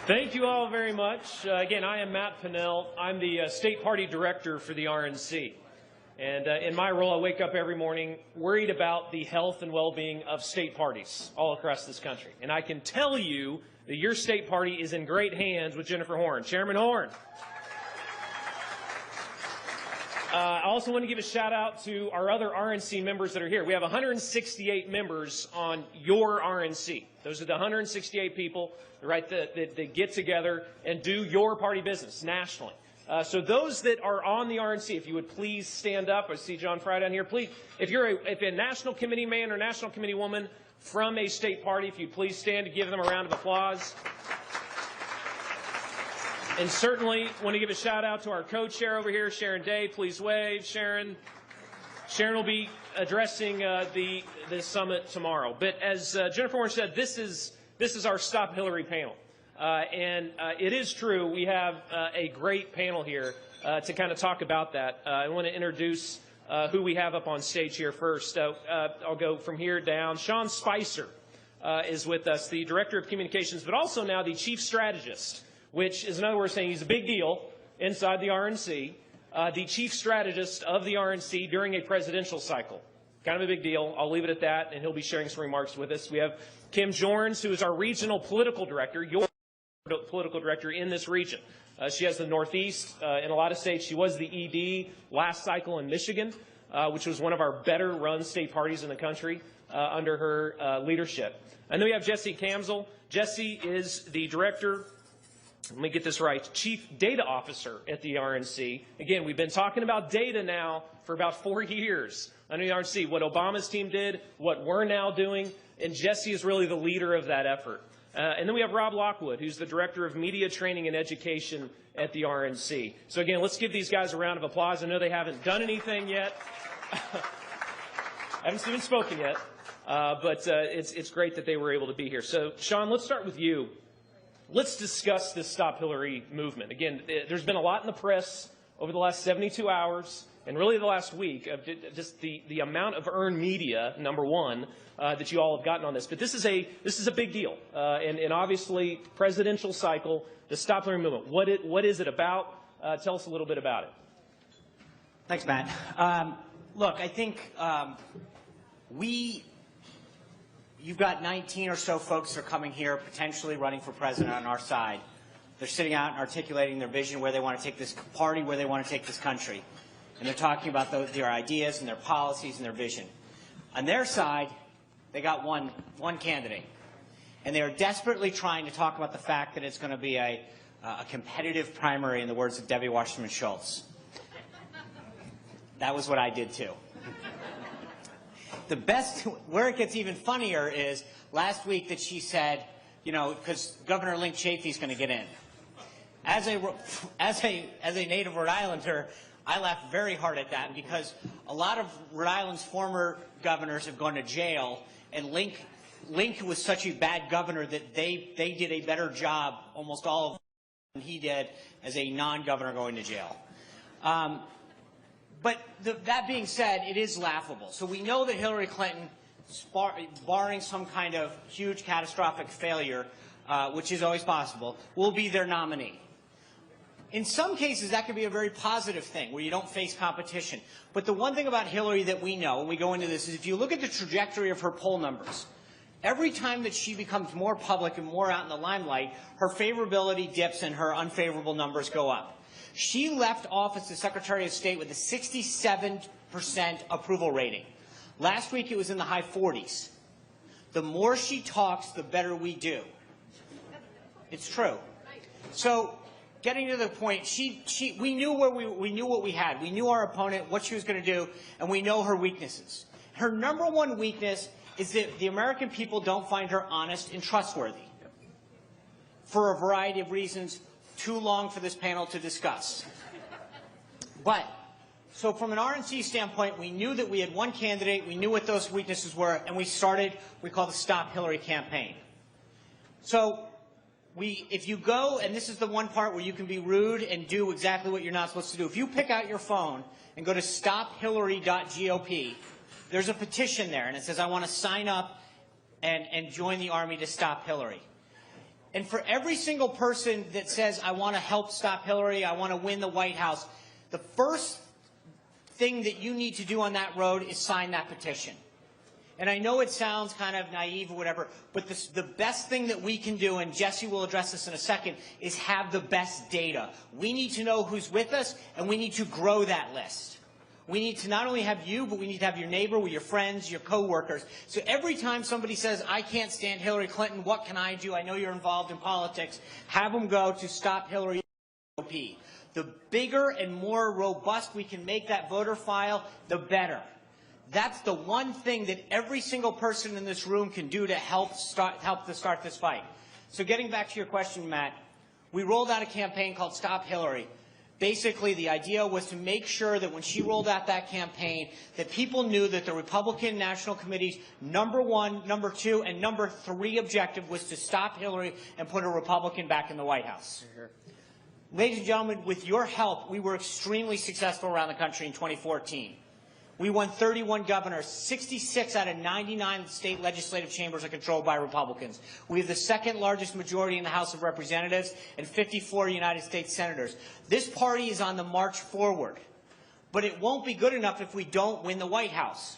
Thank you all very much. Again, I am Matt Pinnell. I'm the state party director for the RNC. And in my role, I wake up every morning worried about the health and well-being of state parties all across this country. And I can tell you that your state party is in great hands with Jennifer Horn. Chairman Horn. I also want to give a shout out to our other RNC members that are here. We have 168 members on your RNC. Those are the 168 people, right, that get together and do your party business nationally. So those that are on the RNC, if you would please stand up. I see John Fry down here. Please, if you're a national committee man or national committee woman from a state party, if you'd please stand to give them a round of applause. And certainly want to give a shout out to our co-chair over here, Sharon Day. Please wave, Sharon. Sharon will be addressing the summit tomorrow. But as Jennifer Horn said, this is our Stop Hillary panel. And it is true, we have a great panel here to kind of talk about that. I want to introduce who we have up on stage here first. I'll go from here down. Sean Spicer is with us, the Director of Communications, but also now the Chief Strategist, which is another way of saying he's a big deal inside the RNC, the Chief Strategist of the RNC during a presidential cycle. Kind of a big deal. I'll leave it at that, and he'll be sharing some remarks with us. We have Kim Jorns, who is our Regional Political Director, your political director in this region. She has the Northeast in a lot of states. She was the ED last cycle in Michigan, which was one of our better-run state parties in the country under her leadership. And then we have Jesse Kamsel. Jesse is the director, let me get this right, Chief Data Officer at the RNC. Again, we've been talking about data now for about 4 years under the RNC, what Obama's team did, what we're now doing, and Jesse is really the leader of that effort. And then we have Rob Lockwood, who's the Director of Media Training and Education at the RNC. So again, let's give these guys a round of applause. I know they haven't done anything yet. Haven't even spoken yet. But it's great that they were able to be here. So, Sean, let's start with you. Let's discuss this Stop Hillary movement. Again, there's been a lot in the press over the last 72 hours and really the last week of just the amount of earned media, number one, that you all have gotten on this. But this is a big deal. And obviously, presidential cycle, the Stop Hillary movement. What is it about? Tell us a little bit about it. Thanks, Matt. Look, I think you've got 19 or so folks that are coming here, potentially running for president on our side. They're sitting out and articulating their vision, where they want to take this party, where they want to take this country. And they're talking about their ideas and their policies and their vision. On their side, they got one candidate. And they are desperately trying to talk about the fact that it's going to be a competitive primary, in the words of Debbie Wasserman Schultz. That was what I did, too. The best, where it gets even funnier is last week that she said, you know, because Governor Link Chafee's going to get in. As a native Rhode Islander, I laughed very hard at that, because a lot of Rhode Island's former governors have gone to jail, and Link was such a bad governor that they did a better job, almost all of them, than he did as a non-governor going to jail. But that being said, it is laughable. So we know that Hillary Clinton, barring some kind of huge catastrophic failure, which is always possible, will be their nominee. In some cases, that could be a very positive thing, where you don't face competition. But the one thing about Hillary that we know, when we go into this, is if you look at the trajectory of her poll numbers, every time that she becomes more public and more out in the limelight, her favorability dips and her unfavorable numbers go up. She left office as Secretary of State with a 67% approval rating. Last week, it was in the high 40s. The more she talks, the better we do. It's true. So, getting to the point, we knew we knew what we had. We knew our opponent, what she was going to do, and we know her weaknesses. Her number one weakness is that the American people don't find her honest and trustworthy, for a variety of reasons. Too long for this panel to discuss. But, so from an RNC standpoint, we knew that we had one candidate, we knew what those weaknesses were, and we started what we call the Stop Hillary campaign. So, if you go, and this is the one part where you can be rude and do exactly what you're not supposed to do. If you pick out your phone and go to stophillary.gop, there's a petition there, and it says, I want to sign up and join the Army to stop Hillary. And for every single person that says, I want to help stop Hillary, I want to win the White House, the first thing that you need to do on that road is sign that petition. And I know it sounds kind of naive or whatever, but the best thing that we can do, and Jesse will address this in a second, is have the best data. We need to know who's with us, and we need to grow that list. We need to not only have you, but we need to have your neighbor, your friends, your coworkers. So every time somebody says, I can't stand Hillary Clinton, what can I do? I know you're involved in politics. Have them go to Stop Hillary. The bigger and more robust we can make that voter file, the better. That's the one thing that every single person in this room can do to help to start this fight. So getting back to your question, Matt, we rolled out a campaign called Stop Hillary. Basically, the idea was to make sure that when she rolled out that campaign, that people knew that the Republican National Committee's #1, #2, and #3 objective was to stop Hillary and put a Republican back in the White House. Ladies and gentlemen, with your help, we were extremely successful around the country in 2014. We won 31 governors. 66 out of 99 state legislative chambers are controlled by Republicans. We have the second largest majority in the House of Representatives and 54 United States senators. This party is on the march forward. But it won't be good enough if we don't win the White House.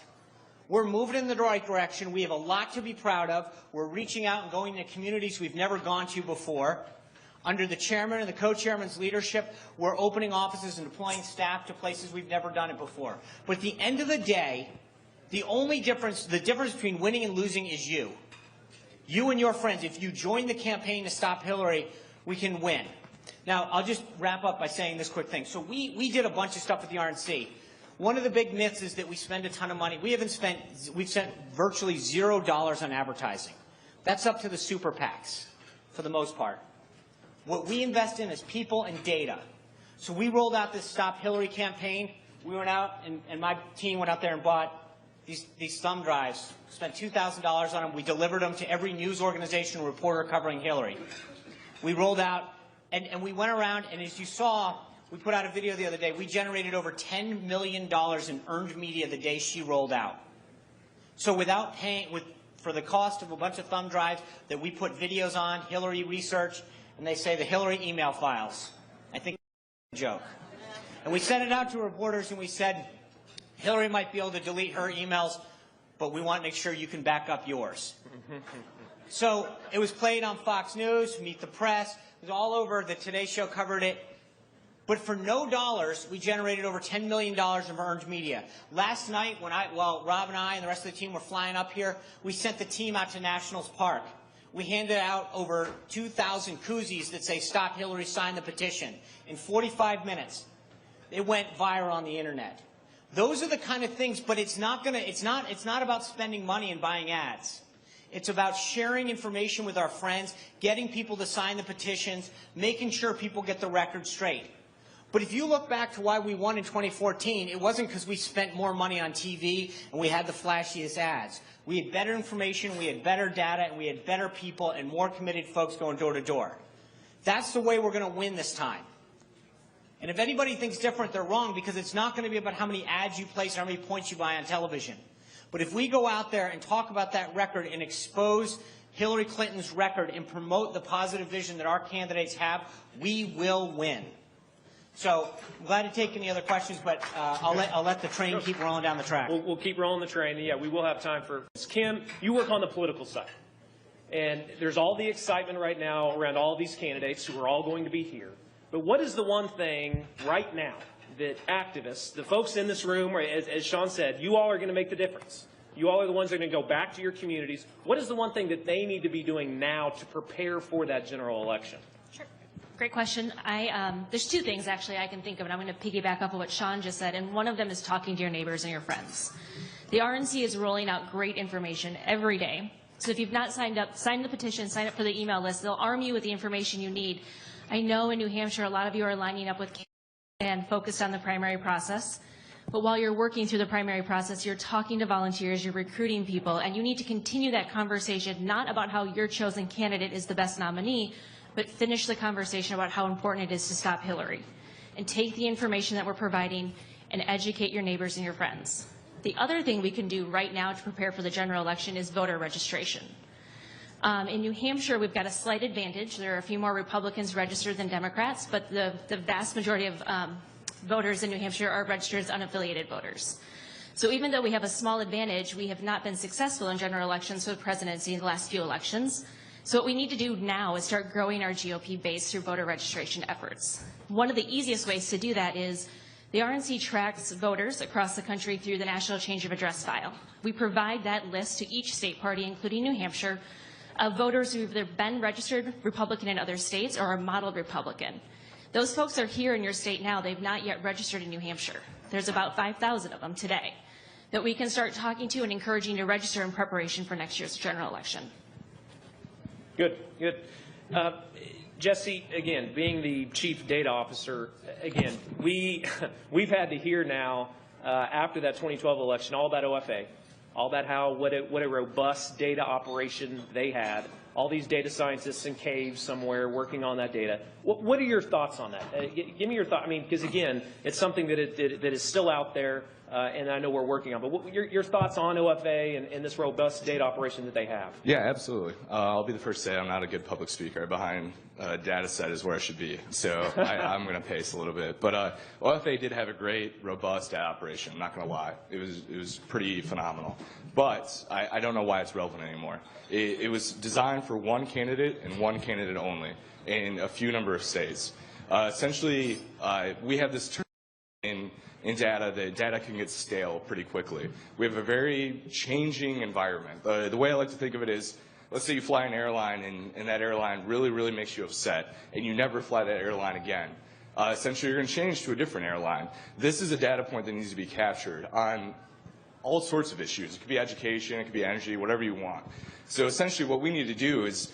We're moving in the right direction. We have a lot to be proud of. We're reaching out and going to communities we've never gone to before. Under the chairman and the co-chairman's leadership, we're opening offices and deploying staff to places we've never done it before. But at the end of the day, the difference between winning and losing is you. You and your friends. If you join the campaign to stop Hillary, we can win. Now, I'll just wrap up by saying this quick thing. So we did a bunch of stuff at the RNC. One of the big myths is that we spend a ton of money. We've spent virtually $0 on advertising. That's up to the super PACs, for the most part. What we invest in is people and data. So we rolled out this Stop Hillary campaign. We went out, and my team went out there and bought these thumb drives, spent $2,000 on them. We delivered them to every news organization and reporter covering Hillary. We rolled out, and we went around, and as you saw, we put out a video the other day. We generated over $10 million in earned media the day she rolled out. So without paying, for the cost of a bunch of thumb drives that we put videos on, Hillary research, and they say the Hillary email files. I think it's a joke. And we sent it out to reporters and we said, Hillary might be able to delete her emails, but we want to make sure you can back up yours. So it was played on Fox News, Meet the Press, it was all over. The Today Show covered it. But for no dollars, we generated over $10 million of earned media. Last night, while Rob and I and the rest of the team were flying up here, we sent the team out to Nationals Park. We handed out over 2,000 koozies that say, Stop Hillary, sign the petition. In 45 minutes, it went viral on the internet. Those are the kind of things, but it's not about spending money and buying ads. It's about sharing information with our friends, getting people to sign the petitions, making sure people get the record straight. But if you look back to why we won in 2014, it wasn't because we spent more money on TV and we had the flashiest ads. We had better information, we had better data, and we had better people and more committed folks going door to door. That's the way we're going to win this time. And if anybody thinks different, they're wrong, because it's not going to be about how many ads you place or how many points you buy on television. But if we go out there and talk about that record and expose Hillary Clinton's record and promote the positive vision that our candidates have, we will win. So I'm glad to take any other questions, but I'll let the train keep rolling down the track. We'll keep rolling the train. Yeah, we will have time for Kim. You work on the political side, and there's all the excitement right now around all these candidates who are all going to be here. But what is the one thing right now that activists, the folks in this room, as Sean said, you all are going to make the difference. You all are the ones that are going to go back to your communities. What is the one thing that they need to be doing now to prepare for that general election? Sure. Great question. There's two things, actually, I can think of, and I'm going to piggyback off of what Sean just said, and one of them is talking to your neighbors and your friends. The RNC is rolling out great information every day. So if you've not signed up, sign the petition, sign up for the email list. They'll arm you with the information you need. I know in New Hampshire, a lot of you are lining up with and focused on the primary process. But while you're working through the primary process, you're talking to volunteers, you're recruiting people, and you need to continue that conversation, not about how your chosen candidate is the best nominee, but finish the conversation about how important it is to stop Hillary. And take the information that we're providing and educate your neighbors and your friends. The other thing we can do right now to prepare for the general election is voter registration. In New Hampshire, we've got a slight advantage. There are a few more Republicans registered than Democrats, but the vast majority of voters in New Hampshire are registered as unaffiliated voters. So even though we have a small advantage, we have not been successful in general elections for the presidency in the last few elections. So what we need to do now is start growing our GOP base through voter registration efforts. One of the easiest ways to do that is the RNC tracks voters across the country through the National Change of Address file. We provide that list to each state party, including New Hampshire, of voters who have either been registered Republican in other states or are modeled Republican. Those folks are here in your state now. They've not yet registered in New Hampshire. There's about 5,000 of them today that we can start talking to and encouraging to register in preparation for next year's general election. Good, good. Jesse, again, being the chief data officer, again, we've had to hear now after that 2012 election all about OFA, all about what a robust data operation they had. All these data scientists in caves somewhere working on that data. What are your thoughts on that? Give me your thought. I mean, because again, it's something that is still out there, and I know we're working on. But what your thoughts on OFA and this robust data operation that they have? Yeah, absolutely. I'll be the first to say I'm not a good public speaker. Behind a data set is where I should be, so I'm going to pace a little bit. But OFA did have a great, robust data operation. I'm not going to lie. It was pretty phenomenal. But I don't know why it's relevant anymore. It was designed for one candidate and one candidate only in a few number of states. Essentially, we have this term in data that data can get stale pretty quickly. We have a very changing environment. The way I like to think of it is, let's say you fly an airline and that airline really, really makes you upset and you never fly that airline again. Essentially, you're going to change to a different airline. This is a data point that needs to be captured on all sorts of issues. It could be education, it could be energy, whatever you want. So essentially what we need to do is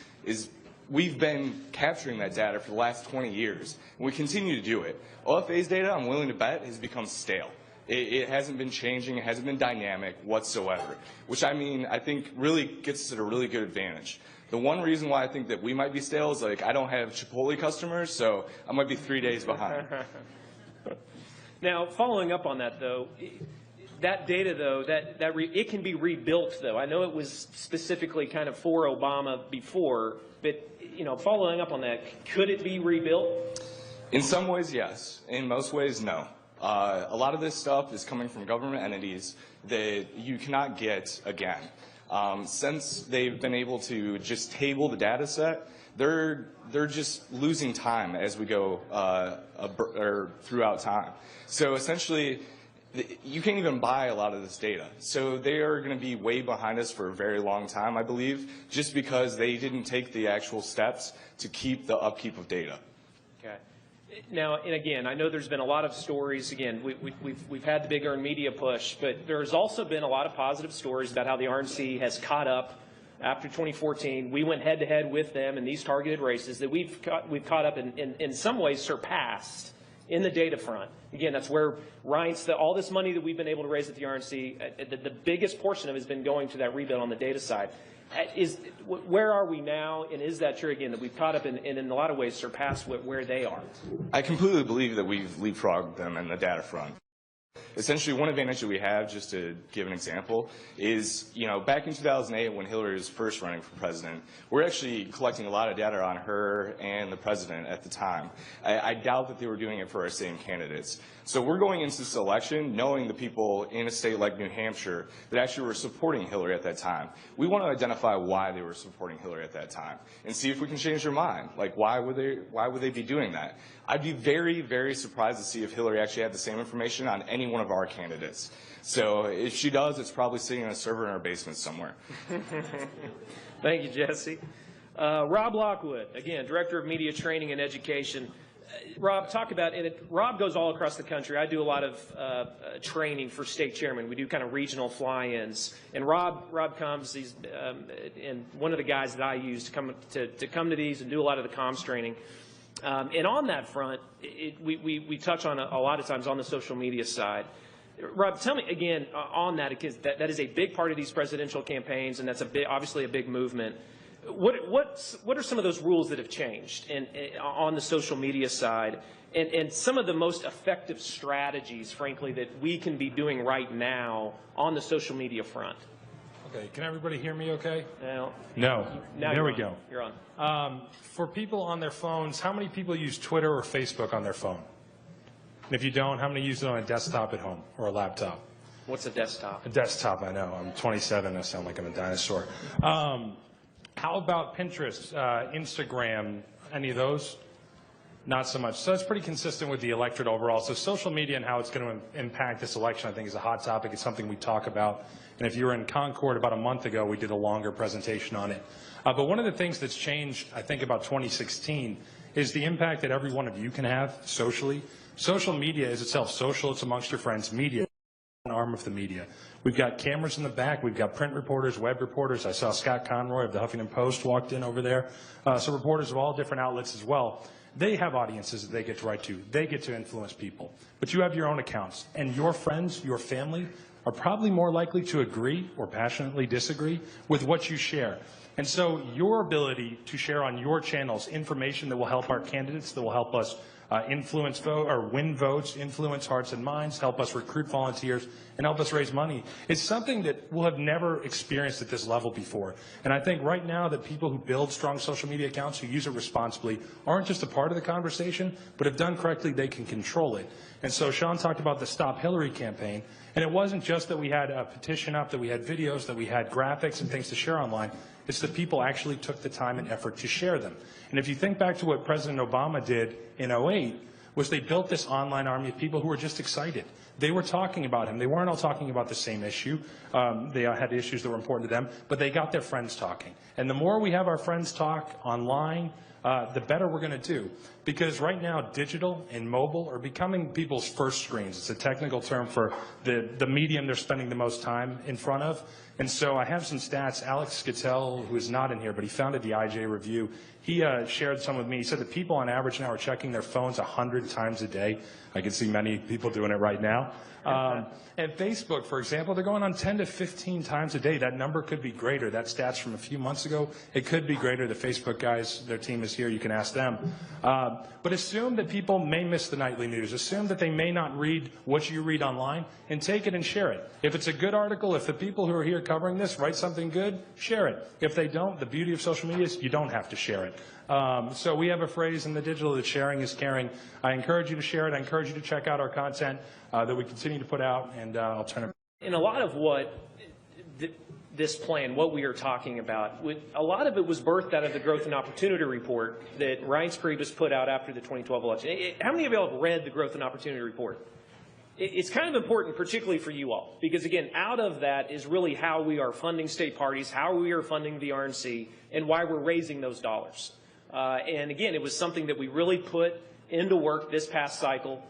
we've been capturing that data for the last 20 years, and we continue to do it. OFA's data, I'm willing to bet, has become stale. It hasn't been changing, it hasn't been dynamic whatsoever, which I think really gets us at a really good advantage. The one reason why I think that we might be stale is I don't have Chipotle customers, so I might be 3 days behind. Now, following up on that, though, that data, though, it can be rebuilt, though. I know it was specifically kind of for Obama before, but following up on that, could it be rebuilt? In some ways, yes. In most ways, no. A lot of this stuff is coming from government entities that you cannot get again. Since they've been able to just table the data set, they're just losing time as we go throughout time. So essentially, you can't even buy a lot of this data. So they are going to be way behind us for a very long time, I believe, just because they didn't take the actual steps to keep the upkeep of data. Okay. Now, and again, I know there's been a lot of stories. Again, we've had the big earned media push, but there's also been a lot of positive stories about how the RNC has caught up after 2014. We went head-to-head with them in these targeted races that we've caught up and in some ways surpassed in the data front. Again, that's where all this money that we've been able to raise at the RNC, the biggest portion of it has been going to that rebuild on the data side. Where are we now, and is that true, again, that we've caught up and in a lot of ways surpassed where they are? I completely believe that we've leapfrogged them in the data front. Essentially, one advantage that we have, just to give an example, is, back in 2008 when Hillary was first running for president, we're actually collecting a lot of data on her and the president at the time. I doubt that they were doing it for our same candidates. So we're going into this election knowing the people in a state like New Hampshire that actually were supporting Hillary at that time. We want to identify why they were supporting Hillary at that time and see if we can change their mind. Why would they be doing that? I'd be very, very surprised to see if Hillary actually had the same information on any one of our candidates. So if she does, it's probably sitting in a server in our basement somewhere. Thank you, Jesse. Rob Lockwood, again, Director of Media Training and Education. Rob, talk about it. Rob goes all across the country. I do a lot of training for state chairmen. We do kind of regional fly-ins, and Rob comes. He's and one of the guys that I use to come to these and do a lot of the comms training. And on that front, we touch on a lot of times on the social media side. Rob, tell me again on that, because that is a big part of these presidential campaigns, and that's obviously a big movement. What are some of those rules that have changed on the social media side, and some of the most effective strategies, frankly, that we can be doing right now on the social media front? Okay, can everybody hear me okay? Now, No. now There you're we on. go. You're on. For people on their phones, how many people use Twitter or Facebook on their phone? And if you don't, how many use it on a desktop at home or a laptop? What's a desktop? A desktop, I know. I'm 27. I sound like I'm a dinosaur. How about Pinterest, Instagram, any of those? Not so much. So it's pretty consistent with the electorate overall. So social media and how it's going to impact this election, I think, is a hot topic. It's something we talk about. And if you were in Concord about a month ago, we did a longer presentation on it. But one of the things that's changed, I think, about 2016 is the impact that every one of you can have socially. Social media is itself social. It's amongst your friends. Media is an arm of the media. We've got cameras in the back. We've got print reporters, web reporters. I saw Scott Conroy of the Huffington Post walked in over there. So reporters of all different outlets as well. They have audiences that they get to write to. They get to influence people. But you have your own accounts. And your friends, your family, are probably more likely to agree or passionately disagree with what you share. And so your ability to share on your channels information that will help our candidates, that will help us influence vote or win votes, influence hearts and minds, help us recruit volunteers, and help us raise money. It's something that we'll have never experienced at this level before. And I think right now that people who build strong social media accounts, who use it responsibly, aren't just a part of the conversation, but if done correctly, they can control it. And so Sean talked about the Stop Hillary campaign. And it wasn't just that we had a petition up, that we had videos, that we had graphics and things to share online. It's that people actually took the time and effort to share them. And if you think back to what President Obama did in 2008, was they built this online army of people who were just excited. They were talking about him. They weren't all talking about the same issue. They had issues that were important to them, but they got their friends talking. And the more we have our friends talk online, the better we're going to do. Because right now, digital and mobile are becoming people's first screens. It's a technical term for the medium they're spending the most time in front of. And so I have some stats. Alex Skattel, who is not in here, but he founded the IJ Review, he shared some with me. He said that people on average now are checking their phones 100 times a day. I can see many people doing it right now. And Facebook, for example, they're going on 10 to 15 times a day. That number could be greater. That stats from a few months ago. It could be greater. The Facebook guys, their team is here. You can ask them. But assume that people may miss the nightly news. Assume that they may not read what you read online, and take it and share it. If it's a good article, if the people who are here covering this write something good, share it. If they don't, the beauty of social media is you don't have to share it. So we have a phrase in the digital that sharing is caring. I encourage you to share it. I encourage you to check out our content that we continue to put out, and I'll turn it. And a lot of what this plan, what we are talking about, a lot of it was birthed out of the Growth and Opportunity Report that Ryan Priebus put out after the 2012 election. How many of you all have read the Growth and Opportunity Report? It's kind of important, particularly for you all, because, again, out of that is really how we are funding state parties, how we are funding the RNC, and why we're raising those dollars. And, again, it was something that we really put into work this past cycle,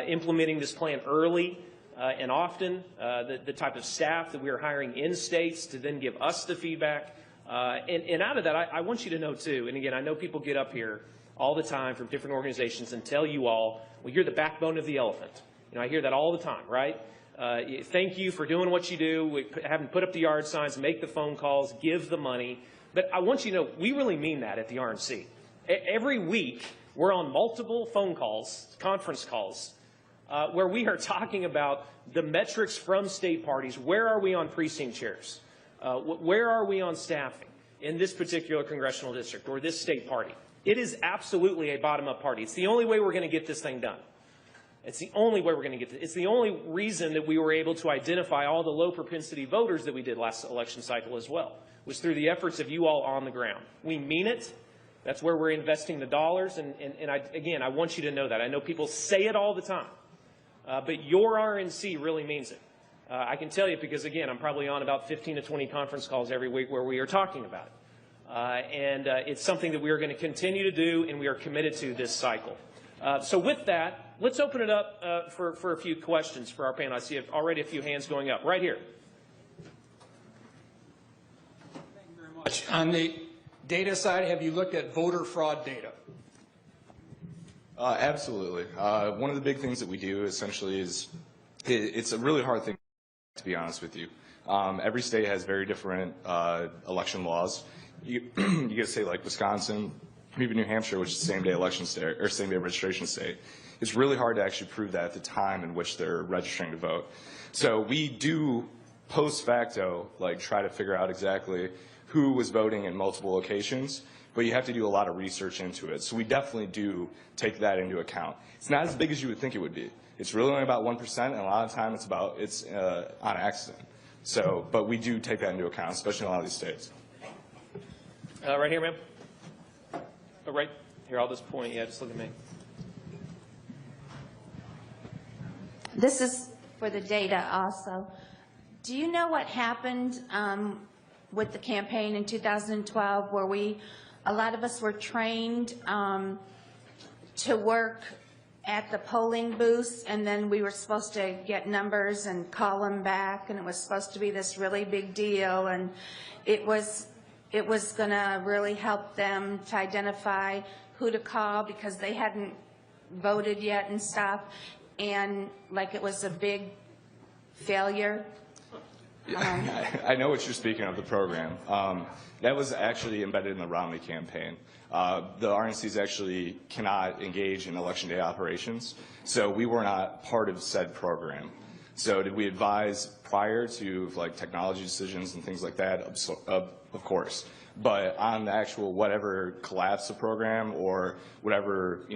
implementing this plan early and often, the type of staff that we are hiring in states to then give us the feedback. And out of that, I want you to know, too, and, again, I know people get up here all the time from different organizations and tell you all, well, you're the backbone of the elephant. You know, I hear that all the time, right? Thank you for doing what you do, having put up the yard signs, make the phone calls, give the money. But I want you to know, we really mean that at the RNC. Every week, we're on multiple phone calls, conference calls, where we are talking about the metrics from state parties. Where are we on precinct chairs? Where are we on staffing in this particular congressional district or this state party? It is absolutely a bottom-up party. It's the only way we're going to get this thing done. It's the only way we're going to get this. It's the only reason that we were able to identify all the low-propensity voters that we did last election cycle as well, was through the efforts of you all on the ground. We mean it. That's where we're investing the dollars. And again, I want you to know that. I know people say it all the time, but your RNC really means it. I can tell you because, again, I'm probably on about 15 to 20 conference calls every week where we are talking about it. It's something that we are going to continue to do, and we are committed to this cycle. So with that, let's open it up for a few questions for our panel. I see already a few hands going up. Right here. Thank you very much. On the data side, have you looked at voter fraud data? Absolutely. One of the big things that we do essentially is it's a really hard thing, to be honest with you. Every state has very different election laws. You get a state like Wisconsin, even New Hampshire, which is the same-day election state or same-day registration state. It's really hard to actually prove that at the time in which they're registering to vote. So we do post facto, like try to figure out exactly who was voting in multiple locations, but you have to do a lot of research into it. So we definitely do take that into account. It's not as big as you would think it would be. It's really only about 1%, and a lot of the time it's on accident. So, but we do take that into account, especially in a lot of these states. Right here, ma'am. Oh, right here, I'll just point. Yeah, just look at me. This is for the data also. Do you know what happened with the campaign in 2012 where a lot of us were trained to work at the polling booths, and then we were supposed to get numbers and call them back, and it was supposed to be this really big deal, and it was going to really help them to identify who to call because they hadn't voted yet and stuff, and like it was a big failure. I know what you're speaking of, the program. That was actually embedded in the Romney campaign. The RNCs actually cannot engage in election day operations, so we were not part of said program. So did we advise prior to like technology decisions and things like that? Of course. But on the actual whatever collapsed the program or whatever,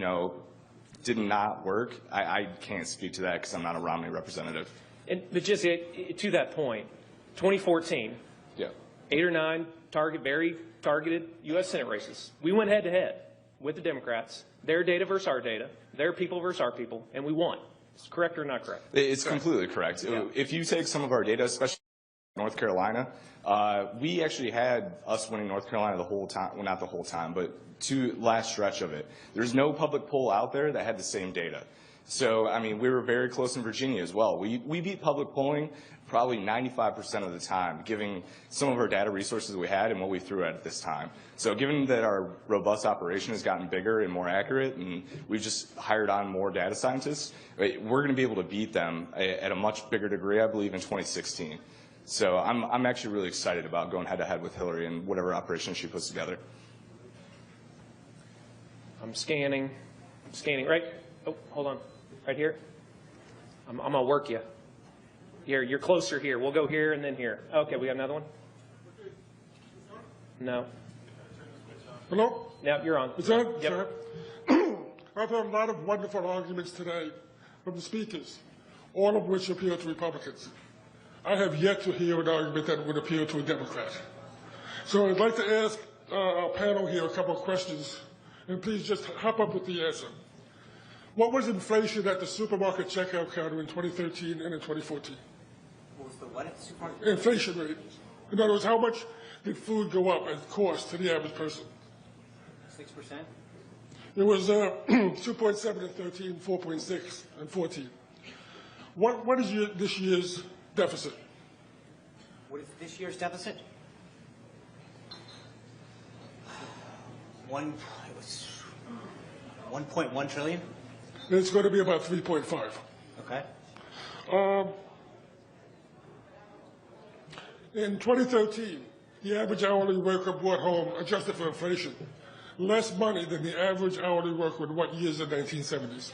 did not work, I can't speak to that because I'm not a Romney representative. But just to that point, 2014, Yeah. 8 or 9 very targeted U.S. Senate races. We went head-to-head with the Democrats, their data versus our data, their people versus our people, and we won. Is it correct or not correct? It's completely correct. Yeah. If you take some of our data, especially North Carolina, we actually had us winning North Carolina the whole time. Well, not the whole time, but last stretch of it. There's no public poll out there that had the same data. So, I mean, we were very close in Virginia as well. We beat public polling probably 95% of the time, giving some of our data resources we had and what we threw at this time. So given that our robust operation has gotten bigger and more accurate, and we've just hired on more data scientists, we're going to be able to beat them at a much bigger degree, I believe, in 2016. So I'm actually really excited about going head-to-head with Hillary and whatever operation she puts together. I'm scanning. Right? Oh, hold on. Right here. I'm going to work you. Here, you're closer here. We'll go here and then here. Okay, we got another one? No. Hello? No, you're on. Is on? Yep. I've heard a lot of wonderful arguments today from the speakers, all of which appeal to Republicans. I have yet to hear an argument that would appeal to a Democrat. So I'd like to ask our panel here a couple of questions, and please just hop up with the answer. What was inflation at the supermarket checkout counter in 2013 and in 2014? What was the what at the supermarket? Inflation rate. In other words, how much did food go up as cost to the average person? 6%? It was 2.7 in 13, 4.6 in 14. What is this year's deficit? What is this year's deficit? It was 1.1 trillion. It's going to be about 3.5. Okay. In 2013, the average hourly worker brought home, adjusted for inflation, less money than the average hourly worker in what years in the 1970s?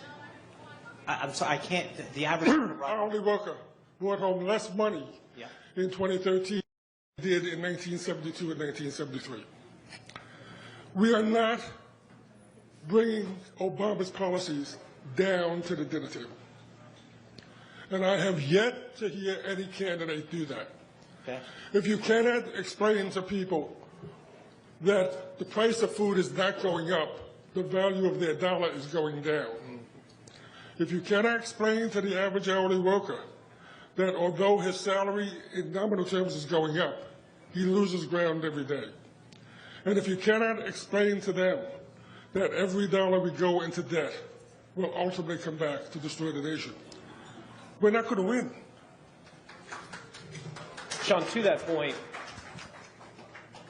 I'm sorry, I can't. The average hourly worker brought home less money in 2013 than they did in 1972 and 1973. We are not bringing Obama's policies down to the dinner table. And I have yet to hear any candidate do that. Okay. If you cannot explain to people that the price of food is not going up, the value of their dollar is going down. If you cannot explain to the average hourly worker that although his salary in nominal terms is going up, he loses ground every day. And if you cannot explain to them that every dollar we go into debt will ultimately come back to destroy the nation, we're not going to win. Sean, to that point,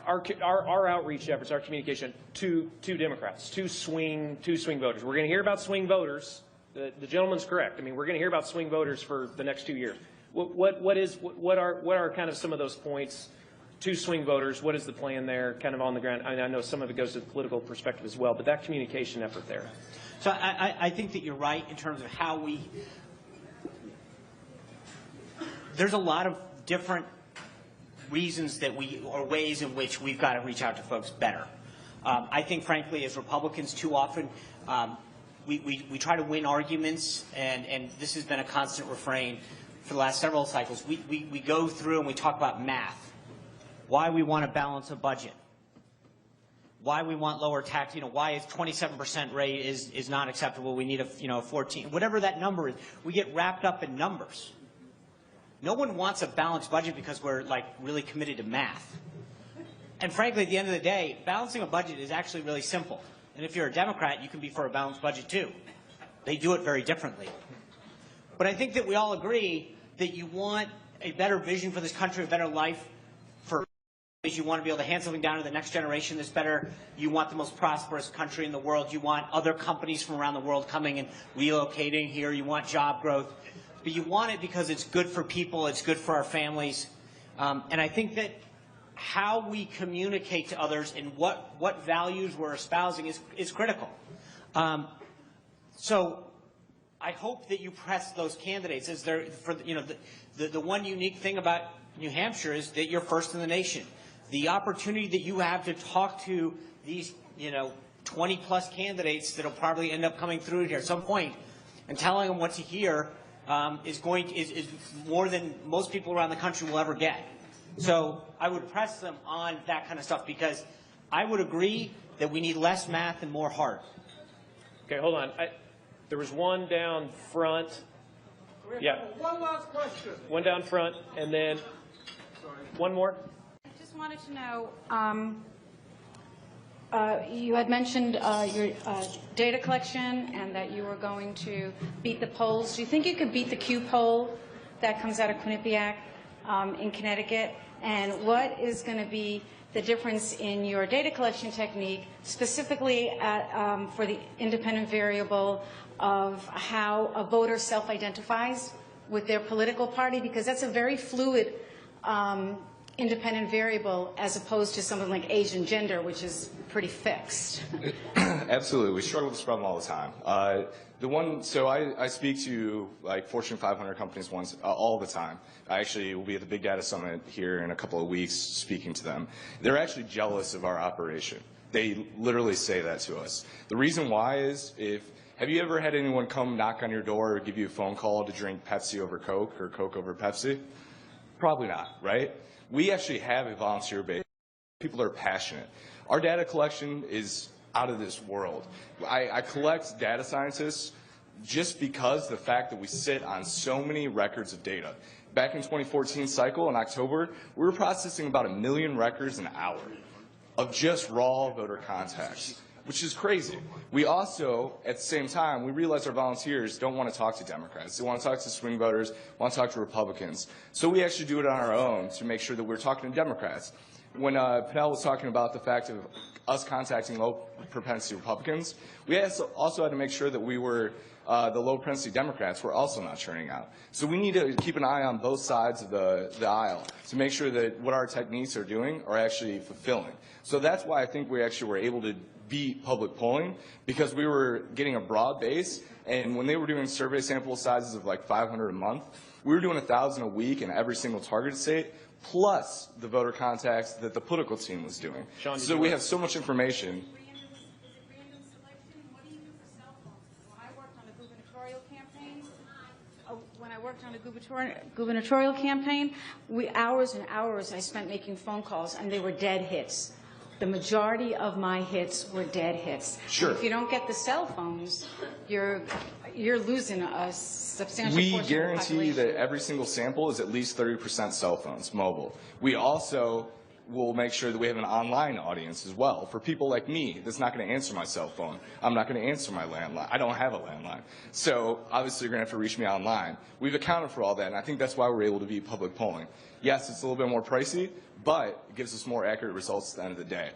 our outreach efforts, our communication to Democrats, to swing voters. We're going to hear about swing voters. The gentleman's correct. I mean, we're going to hear about swing voters for the next 2 years. What are kind of some of those points to swing voters? What is the plan there, kind of on the ground? I know some of it goes to the political perspective as well, but that communication effort there. So I think that you're right in terms of how we. There's a lot of different reasons that or ways in which we've got to reach out to folks better. I think, frankly, as Republicans, too often we try to win arguments, and this has been a constant refrain for the last several cycles. We go through and we talk about math, why we want to balance a budget, why we want lower tax, why is 27% rate is not acceptable. We need a 14, whatever that number is. We get wrapped up in numbers. No one wants a balanced budget because we're like really committed to math. And frankly, at the end of the day, balancing a budget is actually really simple. And if you're a Democrat, you can be for a balanced budget too. They do it very differently. But I think that we all agree that you want a better vision for this country, a better life for you want to be able to hand something down to the next generation that's better. You want the most prosperous country in the world. You want other companies from around the world coming and relocating here. You want job growth. But you want it because it's good for people. It's good for our families. And I think that how we communicate to others and what values we're espousing is critical. So I hope that you press those candidates. The one unique thing about New Hampshire is that you're first in the nation. The opportunity that you have to talk to these 20-plus candidates that will probably end up coming through here at some point and telling them what to hear is more than most people around the country will ever get. So I would press them on that kind of stuff because I would agree that we need less math and more heart. Okay, hold on. There was one down front. Yeah. One last question. One down front, and then one more. I just wanted to know, you had mentioned your data collection and that you were going to beat the polls. Do you think you could beat the Q poll that comes out of Quinnipiac in Connecticut? And what is going to be the difference in your data collection technique, specifically for the independent variable of how a voter self-identifies with their political party? Because that's a very fluid independent variable as opposed to something like age and gender, which is pretty fixed. Absolutely. We struggle with this problem all the time. I speak to like Fortune 500 companies all the time. I actually will be at the Big Data Summit here in a couple of weeks speaking to them. They're actually jealous of our operation. They literally say that to us. The reason why is have you ever had anyone come knock on your door or give you a phone call to drink Pepsi over Coke or Coke over Pepsi? Probably not, right? We actually have a volunteer base. People are passionate. Our data collection is out of this world. I collect data scientists just because the fact that we sit on so many records of data. Back in 2014 cycle in October, we were processing about 1 million records an hour of just raw voter contacts, which is crazy. We also, at the same time, we realize our volunteers don't want to talk to Democrats. They want to talk to swing voters, want to talk to Republicans. So we actually do it on our own to make sure that we're talking to Democrats. When Pernell was talking about the fact of us contacting low-propensity Republicans, we also had to make sure that we were the low-propensity Democrats were also not churning out. So we need to keep an eye on both sides of the aisle to make sure that what our techniques are doing are actually fulfilling. So that's why I think we actually were able to beat public polling, because we were getting a broad base, and when they were doing survey sample sizes of like 500 a month, we were doing 1,000 a week in every single targeted state, plus the voter contacts that the political team was doing. Sean, so we have so much information. Random selection? What do you do for cell phones? When I worked on a gubernatorial campaign, hours and hours I spent making phone calls, and they were dead hits. The majority of my hits were dead hits. Sure. If you don't get the cell phones, you're losing a substantial portion We of the guarantee population. that every single sample is at least 30% cell phones, mobile. We also will make sure that we have an online audience as well. For people like me, that's not going to answer my cell phone. I'm not going to answer my landline. I don't have a landline. So obviously you're going to have to reach me online. We've accounted for all that, and I think that's why we're able to beat public polling. Yes, it's a little bit more pricey, but it gives us more accurate results at the end of the day.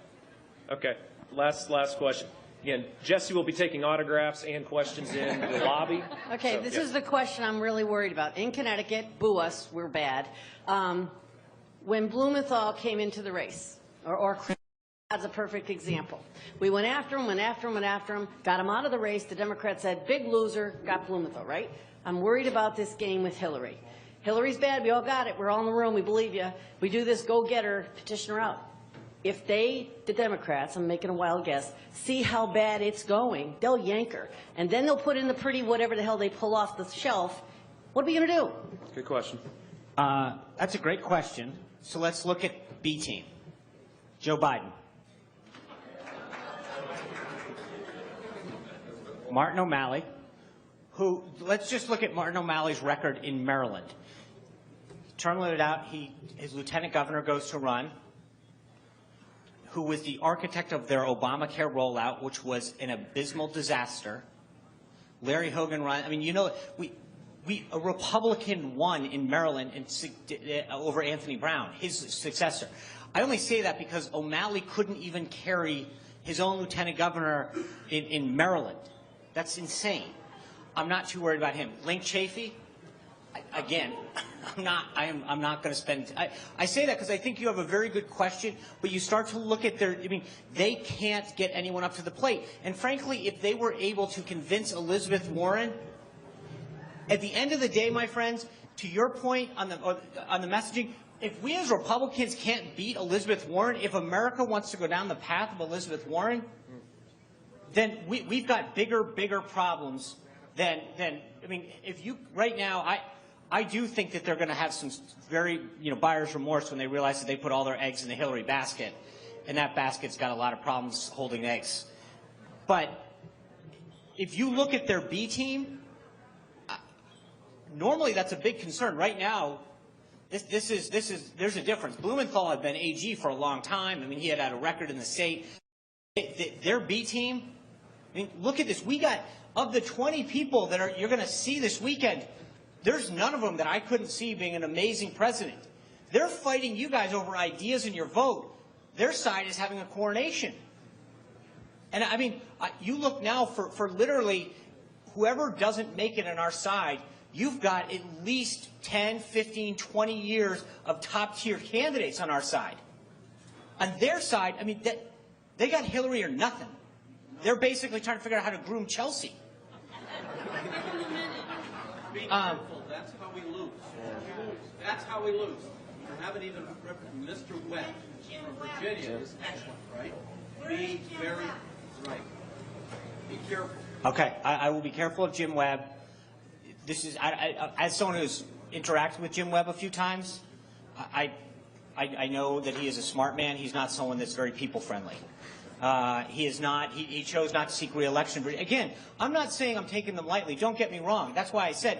Okay, last question. Again, Jesse will be taking autographs and questions in the lobby. Okay, So, this yeah. is the question I'm really worried about. In Connecticut, boo us, we're bad. When Blumenthal came into the race, or that's a perfect example. We went after him, got him out of the race. The Democrats said, big loser, got Blumenthal, right? I'm worried about this game with Hillary. Hillary's bad, we all got it, we're all in the room, we believe you. We do this, go get her, petition her out. If they, the Democrats, I'm making a wild guess, see how bad it's going, they'll yank her. And then they'll put in the pretty whatever the hell they pull off the shelf. What are we going to do? Good question. That's a great question. So let's look at B team. Joe Biden. Martin O'Malley, who, let's just look at Martin O'Malley's record in Maryland. Term limited out, his lieutenant governor goes to run, who was the architect of their Obamacare rollout, which was an abysmal disaster. Larry Hogan run. I mean, you know, a Republican won in Maryland over Anthony Brown, his successor. I only say that because O'Malley couldn't even carry his own lieutenant governor in Maryland. That's insane. I'm not too worried about him. Link Chafee, again, I'm not going to spend. I say that because I think you have a very good question, but you start to look at their. I mean, they can't get anyone up to the plate. And frankly, if they were able to convince Elizabeth Warren, at the end of the day, my friends, to your point on the messaging, if we as Republicans can't beat Elizabeth Warren, if America wants to go down the path of Elizabeth Warren, then we've got bigger problems than. I mean, if you right now, I do think that they're going to have some very, buyer's remorse when they realize that they put all their eggs in the Hillary basket, and that basket's got a lot of problems holding eggs. But if you look at their B team, normally that's a big concern. Right now, there's a difference. Blumenthal had been AG for a long time. I mean, he had a record in the state. Their B team, I mean, look at this. We got, of the 20 people that you're going to see this weekend, there's none of them that I couldn't see being an amazing president. They're fighting you guys over ideas in your vote. Their side is having a coronation. And I mean, you look now for literally whoever doesn't make it on our side, you've got at least 10, 15, 20 years of top-tier candidates on our side. On their side, I mean, they got Hillary or nothing. They're basically trying to figure out how to groom Chelsea. Be careful. That's how we lose. That's how we lose. You haven't even Mr. Webb from Virginia is excellent, right? Be very right. Be careful. Okay, I will be careful of Jim Webb. This is as someone who's interacted with Jim Webb a few times, I know that he is a smart man. He's not someone that's very people friendly. He is not. He chose not to seek re-election. Again, I'm not saying I'm taking them lightly. Don't get me wrong. That's why I said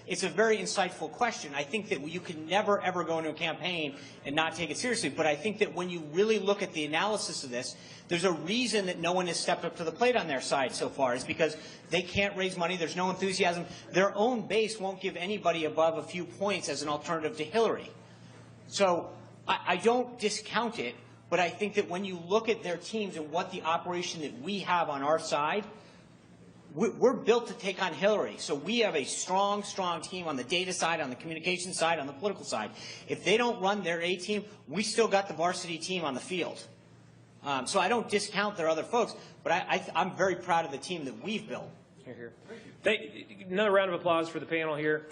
it's a very insightful question. I think that you can never ever go into a campaign and not take it seriously. But I think that when you really look at the analysis of this, there's a reason that no one has stepped up to the plate on their side so far. Is because they can't raise money. There's no enthusiasm. Their own base won't give anybody above a few points as an alternative to Hillary. So I don't discount it. But I think that when you look at their teams and what the operation that we have on our side, we're built to take on Hillary. So we have a strong, strong team on the data side, on the communication side, on the political side. If they don't run their A team, we still got the varsity team on the field. So I don't discount their other folks, but I'm very proud of the team that we've built. Here. Another round of applause for the panel here.